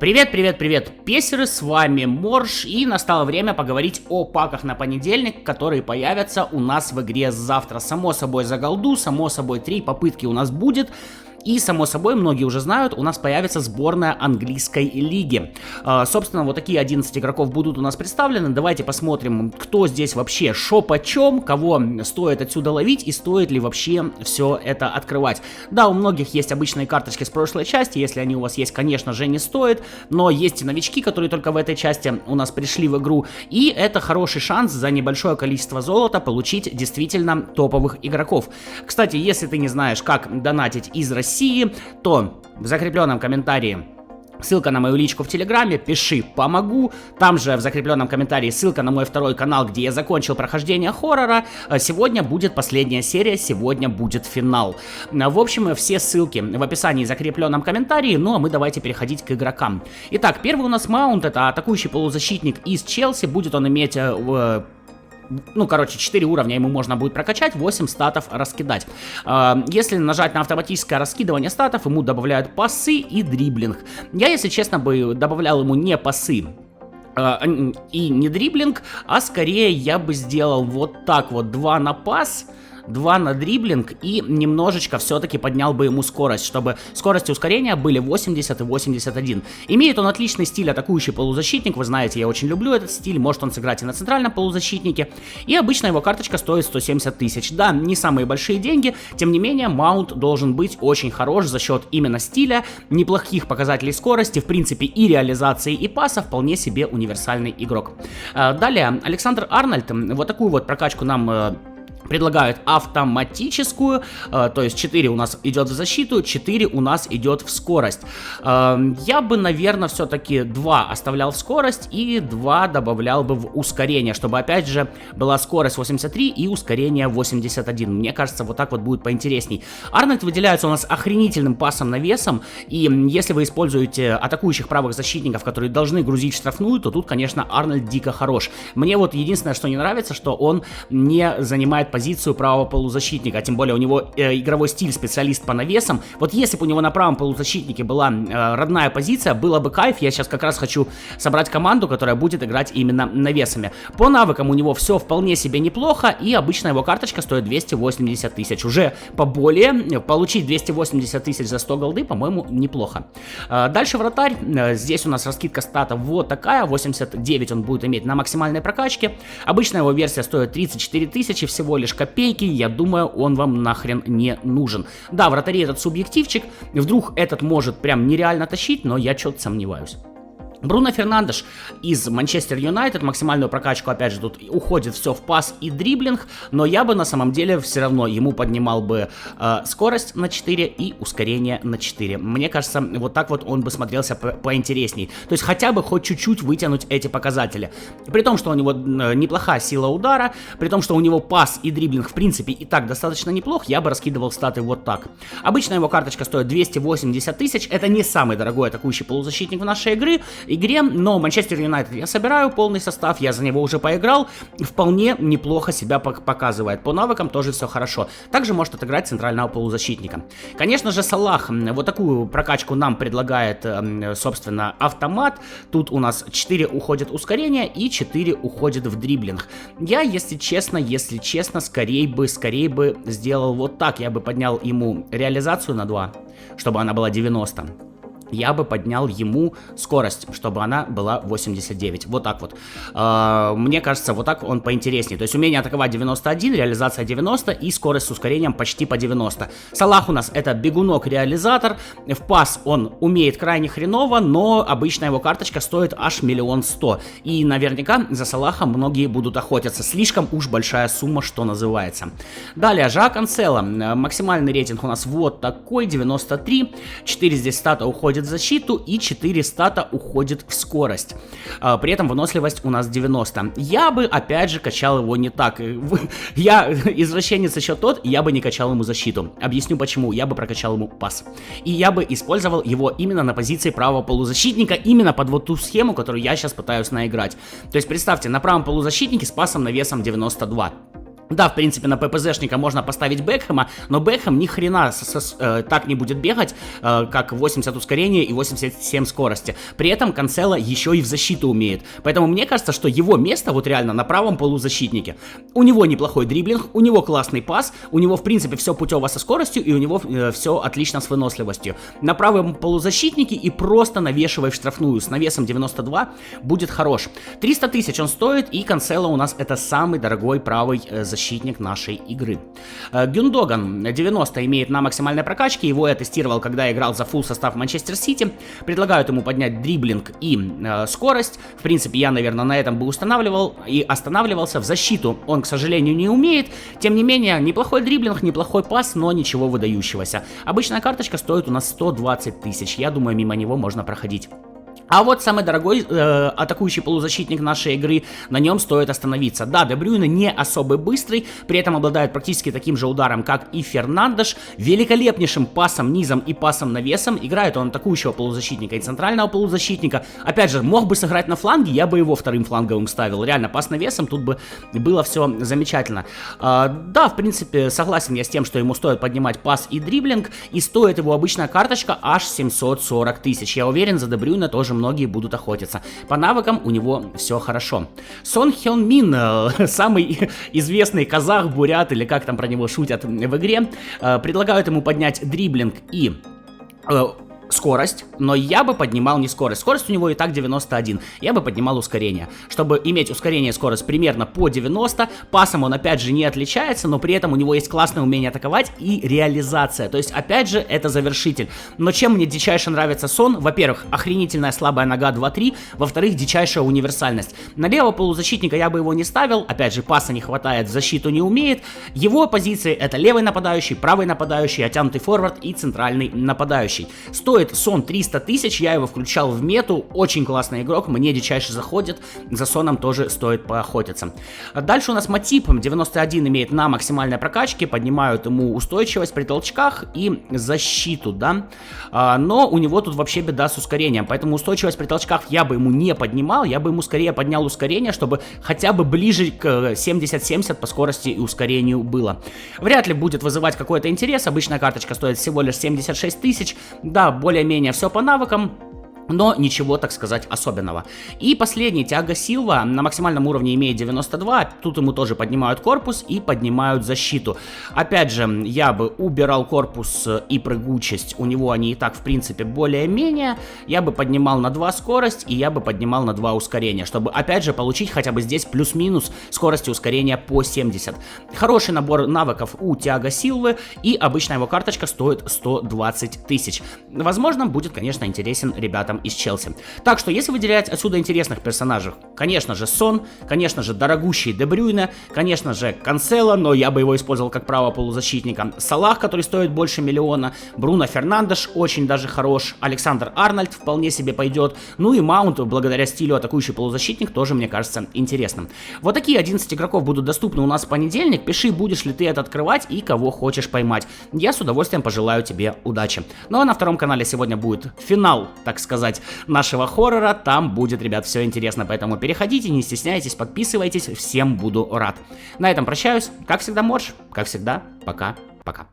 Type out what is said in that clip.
Привет, песеры, с вами Морж, и настало время поговорить о паках на понедельник, которые появятся у нас в игре завтра. Само собой за голду, само собой 3 попытки у нас будет. И, само собой, многие уже знают, у нас появится сборная английской лиги. Собственно, вот такие 11 игроков будут у нас представлены. Давайте посмотрим, кто здесь вообще шо почем, кого стоит отсюда ловить и стоит ли вообще все это открывать. Да, у многих есть обычные карточки с прошлой части, если они у вас есть, конечно же, не стоит. Но есть и новички, которые только в этой части у нас пришли в игру. И это хороший шанс за небольшое количество золота получить действительно топовых игроков. Кстати, если ты не знаешь, как донатить из России, то в закрепленном комментарии ссылка на мою личку в Телеграме, пиши «помогу». Там же в закрепленном комментарии ссылка на мой второй канал, где я закончил прохождение хоррора. Сегодня будет последняя серия, сегодня будет финал. В общем, все ссылки в описании и закрепленном комментарии, ну а мы давайте переходить к игрокам. Итак, первый у нас маунт, это атакующий полузащитник из Челси, будет он иметь... 4 уровня ему можно будет прокачать, 8 статов раскидать. Если нажать на автоматическое раскидывание статов, ему добавляют пасы и дриблинг. Я, если честно, бы добавлял ему не пасы и не дриблинг, а скорее я бы сделал вот так вот, 2 на пас, 2 на дриблинг и немножечко все-таки поднял бы ему скорость, чтобы скорость и ускорения были 80 и 81. Имеет он отличный стиль атакующий полузащитник, вы знаете, я очень люблю этот стиль, может он сыграть и на центральном полузащитнике. И обычно его карточка стоит 170 тысяч. Да, не самые большие деньги, тем не менее маунт должен быть очень хорош за счет именно стиля, неплохих показателей скорости, в принципе и реализации, и паса, вполне себе универсальный игрок. Далее, Александр Арнольд, вот такую вот прокачку нам... предлагают автоматическую, то есть 4 у нас идет в защиту, 4 у нас идет в скорость. Я бы, наверное, все-таки 2 оставлял в скорость и 2 добавлял бы в ускорение, чтобы, опять же, была скорость 83 и ускорение 81. Мне кажется, вот так вот будет поинтересней. Арнольд выделяется у нас охренительным пасом навесом, и если вы используете атакующих правых защитников, которые должны грузить в штрафную, то тут, конечно, Арнольд дико хорош. Мне вот единственное, что не нравится, что он не занимает позицию правого полузащитника, а тем более у него игровой стиль специалист по навесам. Вот если бы у него на правом полузащитнике была родная позиция, было бы кайф. Я сейчас как раз хочу собрать команду, которая будет играть именно навесами. По навыкам у него все вполне себе неплохо, и обычно его карточка стоит 280 тысяч. Уже поболее, получить 280 тысяч за 100 голды, по-моему, неплохо. Дальше вратарь. Здесь у нас раскидка статов вот такая, 89 он будет иметь на максимальной прокачке. Обычно его версия стоит 34 тысячи, всего лишь копейки, я думаю, он вам нахрен не нужен. Да, вратарь этот субъективчик, вдруг этот может прям нереально тащить, но я что-то сомневаюсь. Бруно Фернандеш из Манчестер Юнайтед, максимальную прокачку, опять же, тут уходит все в пас и дриблинг, но я бы на самом деле все равно ему поднимал бы скорость на 4 и ускорение на 4. Мне кажется, вот так вот он бы смотрелся поинтересней. То есть хотя бы хоть чуть-чуть вытянуть эти показатели. При том, что у него неплохая сила удара, при том, что у него пас и дриблинг в принципе и так достаточно неплох, я бы раскидывал статы вот так. Обычно его карточка стоит 280 тысяч, это не самый дорогой атакующий полузащитник в нашей игре, но Манчестер Юнайтед я собираю полный состав, я за него уже поиграл, вполне неплохо себя показывает. По навыкам тоже все хорошо. Также может отыграть центрального полузащитника. Конечно же, Салах, вот такую прокачку нам предлагает, собственно, автомат. Тут у нас 4 уходит ускорение и 4 уходит в дриблинг. Я, если честно, скорее бы сделал вот так. Я бы поднял ему реализацию на 2, чтобы она была 90. Я бы поднял ему скорость, чтобы она была 89. Вот так вот. Мне кажется, вот так он поинтереснее. То есть умение атаковать 91, реализация 90 и скорость с ускорением почти по 90. Салах у нас это бегунок-реализатор. В пас он умеет крайне хреново, но обычно его карточка стоит аж 1 100 000. И наверняка за Салахом многие будут охотиться. Слишком уж большая сумма, что называется. Далее, Жаа Канцело. Максимальный рейтинг у нас вот такой, 93. 4 здесь стата уходит в защиту и 4 стата уходит в скорость. При этом выносливость у нас 90. Я бы опять же качал его не так. Я извращенец еще тот, я бы не качал ему защиту. Объясню почему. Я бы прокачал ему пас. И я бы использовал его именно на позиции правого полузащитника, именно под вот ту схему, которую я сейчас пытаюсь наиграть. То есть представьте, на правом полузащитнике с пасом навесом 92. Да, в принципе, на ППЗшника можно поставить Бекхэма, но Бекхэм ни хрена так не будет бегать, как 80 ускорения и 87 скорости. При этом Канцело еще и в защиту умеет. Поэтому мне кажется, что его место вот реально на правом полузащитнике. У него неплохой дриблинг, у него классный пас, у него, в принципе, все путево со скоростью, и у него все отлично с выносливостью. На правом полузащитнике и просто навешивай в штрафную с навесом 92 будет хорош. 300 тысяч он стоит, и Канцело у нас это самый дорогой правый защитник нашей игры. Гюндоган 90 имеет на максимальной прокачке, его я тестировал, когда играл за фулл состав Манчестер Сити. Предлагают ему поднять дриблинг и скорость. В принципе, я, наверное, на этом бы устанавливал и останавливался. В защиту он, к сожалению, не умеет. Тем не менее, неплохой дриблинг, неплохой пас, но ничего выдающегося. Обычная карточка стоит у нас 120 тысяч. Я думаю, мимо него можно проходить. А вот самый дорогой атакующий полузащитник нашей игры, на нем стоит остановиться. Да, Де Брюйне не особо быстрый, при этом обладает практически таким же ударом, как и Фернандеш, великолепнейшим пасом низом и пасом навесом. Играет он атакующего полузащитника и центрального полузащитника. Опять же, мог бы сыграть на фланге, я бы его вторым фланговым ставил. Реально, пас навесом, тут бы было все замечательно. Да, в принципе, согласен я с тем, что ему стоит поднимать пас и дриблинг, и стоит его обычная карточка аж 740 тысяч. Я уверен, за Де Брюйне тоже многие будут охотиться. По навыкам у него все хорошо. Сон Хён Мин, самый известный казах, бурят, или как там про него шутят в игре, предлагают ему поднять дриблинг и скорость, но я бы поднимал не скорость. Скорость у него и так 91. Я бы поднимал ускорение. Чтобы иметь ускорение и скорость примерно по 90, пасом он опять же не отличается, но при этом у него есть классное умение атаковать и реализация. То есть, опять же, это завершитель. Но чем мне дичайше нравится Сон? Во-первых, охренительная слабая нога 2-3, во-вторых, дичайшая универсальность. На левого полузащитника я бы его не ставил, опять же, паса не хватает, в защиту не умеет. Его позиции это левый нападающий, правый нападающий, оттянутый форвард и центральный нападающий. Стоит Сон 300 тысяч, я его включал в мету, очень классный игрок, мне дичайше заходит, за Соном тоже стоит поохотиться. Дальше у нас Матип, 91 имеет на максимальной прокачке, поднимают ему устойчивость при толчках и защиту, да, но у него тут вообще беда с ускорением, поэтому устойчивость при толчках я бы ему не поднимал, я бы ему скорее поднял ускорение, чтобы хотя бы ближе к 70-70 по скорости и ускорению было. Вряд ли будет вызывать какой-то интерес, обычная карточка стоит всего лишь 76 тысяч, да, более-менее все по навыкам, но ничего, так сказать, особенного. И последний, Тиаго Силва, на максимальном уровне имеет 92, тут ему тоже поднимают корпус и поднимают защиту. Опять же, я бы убирал корпус и прыгучесть, у него они и так, в принципе, более-менее. Я бы поднимал на 2 скорость и я бы поднимал на 2 ускорения, чтобы, опять же, получить хотя бы здесь плюс-минус скорость и ускорения по 70. Хороший набор навыков у Тиаго Силвы, и обычная его карточка стоит 120 тысяч. Возможно, будет, конечно, интересен ребятам из Челси. Так что, если выделять отсюда интересных персонажей, конечно же Сон, конечно же дорогущий Де Брюйне, конечно же Канцело, но я бы его использовал как правого полузащитника, Салах, который стоит больше миллиона, Бруно Фернандеш очень даже хорош, Александр Арнольд вполне себе пойдет, ну и Маунт, благодаря стилю атакующий полузащитник, тоже мне кажется интересным. Вот такие 11 игроков будут доступны у нас в понедельник, пиши, будешь ли ты это открывать и кого хочешь поймать. Я с удовольствием пожелаю тебе удачи. Ну а на втором канале сегодня будет финал, так сказать, нашего хоррора, там будет, ребят, все интересно, поэтому переходите, не стесняйтесь, подписывайтесь, всем буду рад. На этом прощаюсь, как всегда, Морж, как всегда, пока-пока.